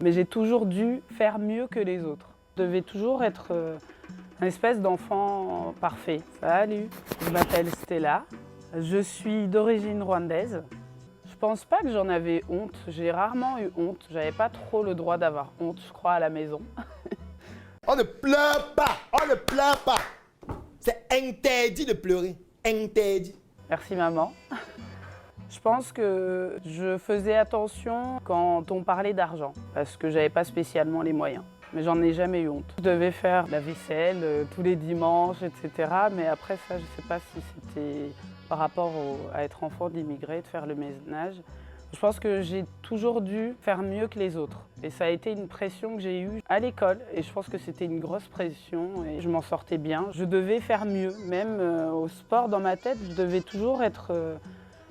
Mais j'ai toujours dû faire mieux que les autres. Je devais toujours être une espèce d'enfant parfait. Salut, je m'appelle Stella, je suis d'origine rwandaise. Je pense pas que j'en avais honte, j'ai rarement eu honte. J'avais pas trop le droit d'avoir honte, je crois, à la maison. On ne pleure pas, on ne pleure pas. C'est interdit de pleurer, interdit. Merci maman. Je pense que je faisais attention quand on parlait d'argent, parce que j'avais pas spécialement les moyens. Mais j'en ai jamais eu honte. Je devais faire la vaisselle tous les dimanches, etc. Mais après ça, je sais pas si c'était par rapport à être enfant d'immigrés, de faire le ménage. Je pense que j'ai toujours dû faire mieux que les autres. Et ça a été une pression que j'ai eue à l'école. Et je pense que c'était une grosse pression et je m'en sortais bien. Je devais faire mieux. Même au sport, dans ma tête, je devais toujours être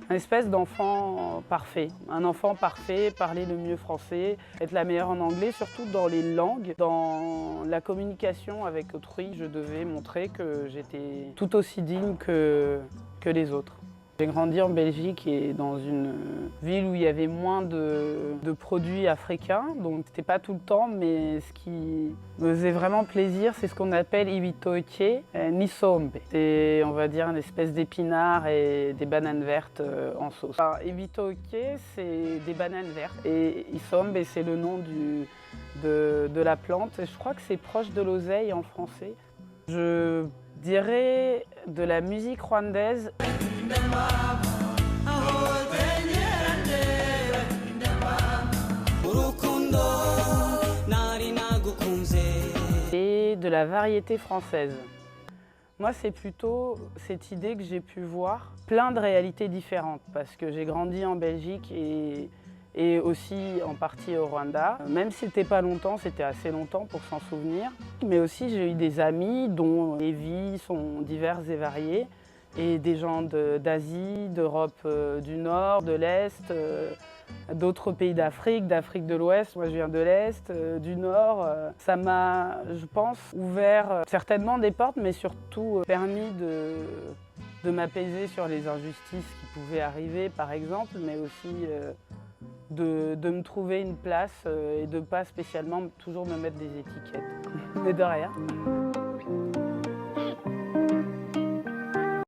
une espèce d'enfant parfait. Un enfant parfait, parler le mieux français, être la meilleure en anglais, surtout dans les langues. Dans la communication avec autrui, je devais montrer que j'étais tout aussi digne que les autres. J'ai grandi en Belgique et dans une ville où il y avait moins de produits africains, donc c'était pas tout le temps, mais ce qui me faisait vraiment plaisir, c'est ce qu'on appelle ibitoke nisombe. C'est, on va dire, une espèce d'épinards et des bananes vertes en sauce. Ibitoke, c'est des bananes vertes et isombe, c'est le nom de la plante. Je crois que c'est proche de l'oseille en français. Je dirais de la musique rwandaise. Et de la variété française. Moi, c'est plutôt cette idée que j'ai pu voir plein de réalités différentes parce que j'ai grandi en Belgique et aussi en partie au Rwanda. Même si c'était pas longtemps, c'était assez longtemps pour s'en souvenir. Mais aussi, j'ai eu des amis dont les vies sont diverses et variées. Et des gens d'Asie, d'Europe du Nord, de l'Est, d'autres pays d'Afrique de l'Ouest. Moi, je viens de l'Est, du Nord. Ça m'a, je pense, ouvert certainement des portes, mais surtout permis de m'apaiser sur les injustices qui pouvaient arriver, par exemple, mais aussi de me trouver une place et de ne pas spécialement toujours me mettre des étiquettes. Mais de rien.